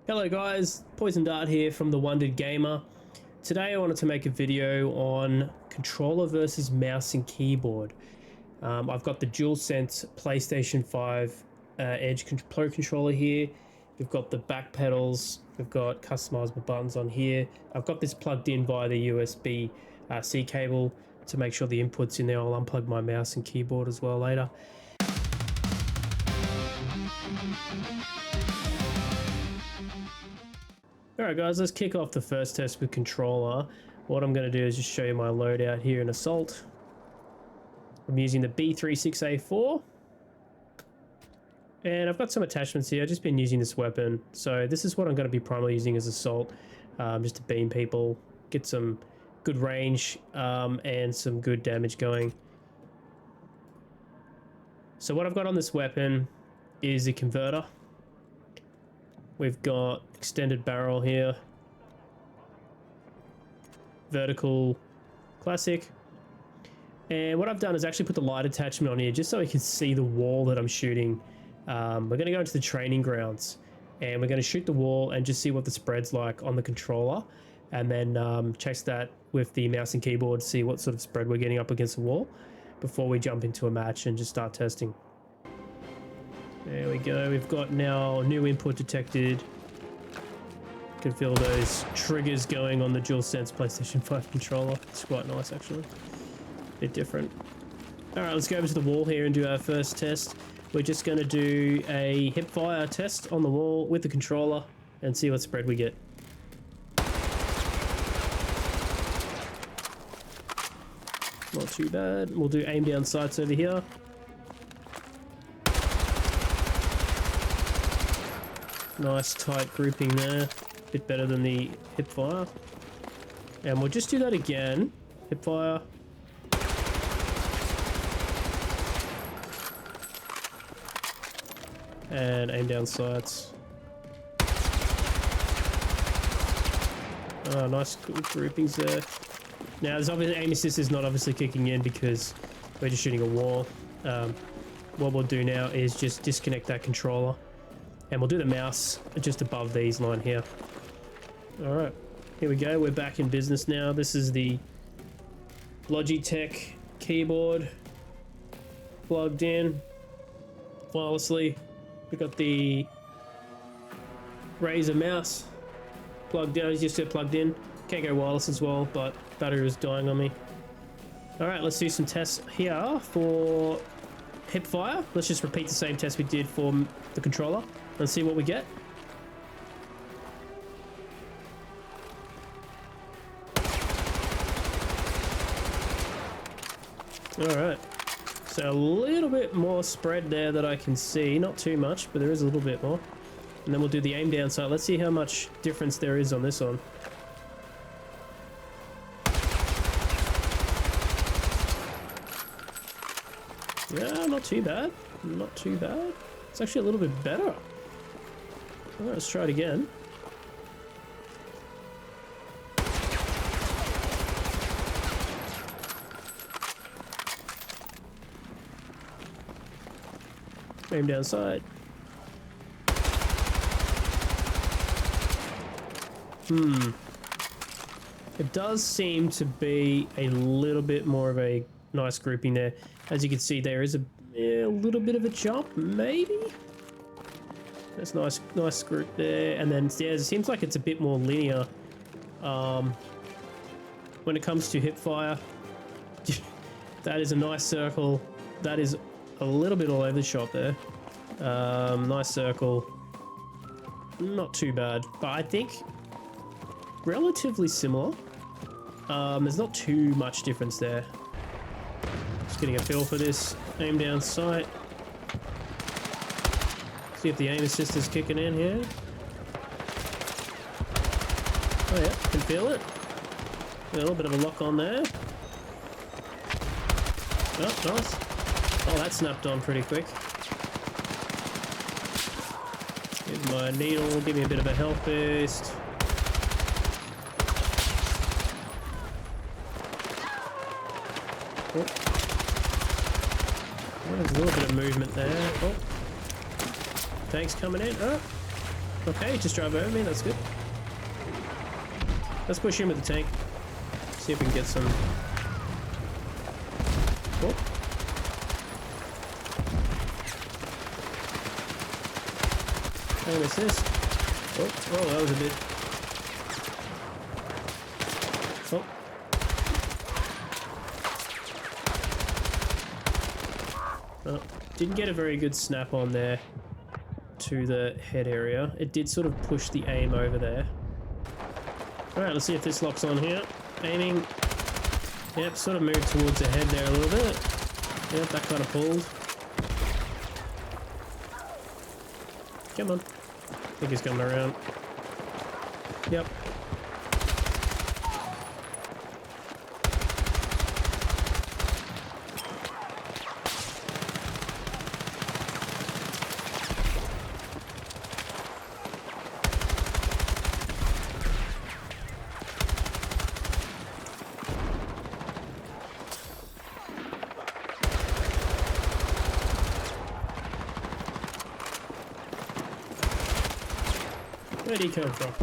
Hello guys, Poison Dart here from The Wondered Gamer. Today I wanted to make a video on controller versus mouse and keyboard. I've got the DualSense PlayStation 5 Edge Pro controller here. We've got the back pedals, we've got customizable buttons on here. I've got this plugged in via the USB-C cable to make sure the input's in there. I'll unplug my mouse and keyboard as well later. Alright guys, let's kick off the first test with controller. What I'm going to do is just show you my loadout here in Assault. I'm using the B36A4. And I've got some attachments here. I've just been using this weapon. So this is what I'm going to be primarily using as Assault. Just to beam people, get some good range and some good damage going. So what I've got on this weapon is a converter. We've got extended barrel here, vertical, classic. And what I've done is actually put the light attachment on here just so I can see the wall that I'm shooting. We're going to go into the training grounds and we're going to shoot the wall and just see what the spread's like on the controller, and then chase that with the mouse and keyboard, see what sort of spread we're getting up against the wall before we jump into a match and just start testing. There we go, we've got now new input detected. Can feel those triggers going on the DualSense PlayStation 5 controller. It's quite nice actually. Bit different. Alright, let's go over to the wall here and do our first test. We're just going to do a hip fire test on the wall with the controller and see what spread we get. Not too bad. We'll do aim down sights over here. Nice tight grouping there, bit better than the hip fire. And we'll just do that again, hip fire. And aim down sights. Oh, nice good groupings there. Now, there's obviously aim assist is not obviously kicking in because we're just shooting a wall. What we'll do now is just disconnect that controller. And we'll do the mouse just above these line here. Alright, here we go. We're back in business now. This is the Logitech keyboard plugged in wirelessly. We've got the Ryzen mouse plugged in. I just said plugged in. Can't go wireless as well, but battery was dying on me. Alright, let's do some tests here for hip fire. Let's just repeat the same test we did for the controller. Let's see what we get. Alright, so a little bit more spread there that I can see. Not too much, but there is a little bit more. And then we'll do the aim down sight. Let's see how much difference there is on this one. Yeah, not too bad. Not too bad. It's actually a little bit better. Alright, let's try it again. Aim down sight. It does seem to be a little bit more of a nice grouping there. As you can see, there is a little bit of a jump, maybe? That's nice group there. And then yeah, it seems like it's a bit more linear when it comes to hip fire. That is a nice circle. That is a little bit all over the shop there. Nice circle. Not too bad, but I think relatively similar. There's not too much difference there. Just getting a feel for this. Aim down sight. See if the aim assist is kicking in here. Oh yeah, can feel it. A little bit of a lock on there. Oh, nice. Oh, that snapped on pretty quick. Here's my needle, give me a bit of a health boost. Oh. There's a little bit of movement there. Oh. Tanks coming in. Oh. Okay, just drive over me, that's good. Let's push him with the tank. See if we can get some... Oh. Aim assist. Oh, that was a bit... Oh. Oh. Didn't get a very good snap on there to the head area. It did sort of push the aim over there. Alright, let's see if this locks on here. Aiming. Yep, sort of moved towards the head there a little bit. Yep, that kind of pulled. Come on. I think he's coming around. Yep. Where'd he come from?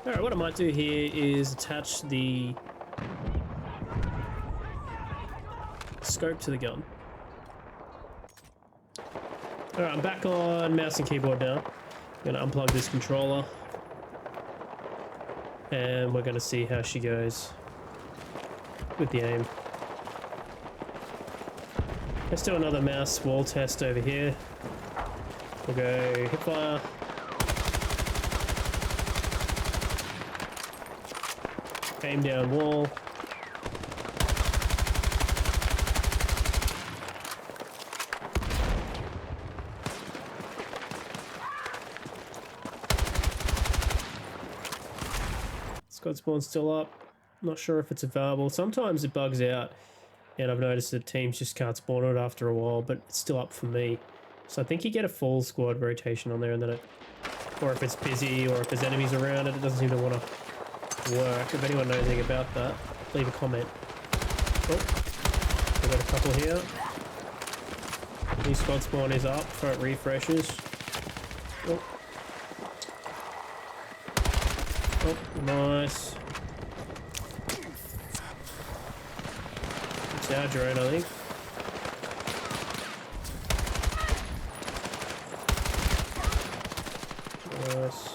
Alright, what I might do here is attach the scope to the gun. Alright, I'm back on mouse and keyboard now. I'm going to unplug this controller. And we're going to see how she goes with the aim. Let's do another mouse wall test over here. We'll go hipfire. Aim down wall. Squad spawn's still up. Not sure if it's available. Sometimes it bugs out, and I've noticed that teams just can't spawn it after a while, but it's still up for me. So I think you get a full squad rotation on there, and then it, or if it's busy, or if there's enemies around it, it doesn't seem to want to work. If anyone knows anything about that, leave a comment. Oh, we've got a couple here. New squad spawn is up for it refreshes. Oh. Oh, nice. It's our drone, I think. Nice.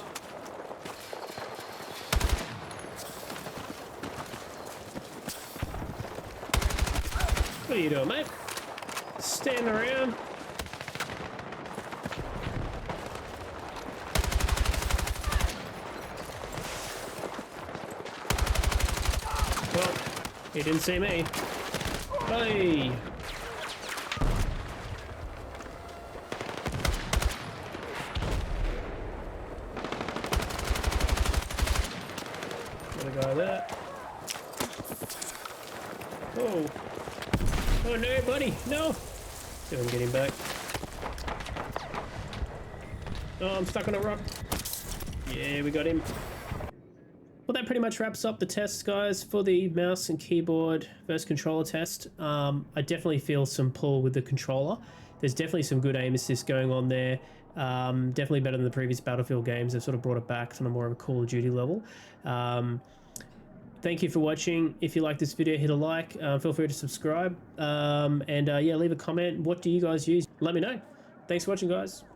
What are you doing, mate? Standing around. Well, he didn't see me. Hey! Got a guy there. Oh. Oh no, buddy, no! See if I can get him back. Oh, I'm stuck on a rock. Yeah, we got him. Well, that pretty much wraps up the tests, guys, for the mouse and keyboard versus controller test. I definitely feel some pull with the controller. There's definitely some good aim assist going on there. Definitely better than the previous Battlefield games. They've sort of brought it back to more of a Call of Duty level. Thank you for watching. If you like this video, hit a like. Feel free to subscribe. Yeah, leave a comment. What do you guys use? Let me know. Thanks for watching, guys.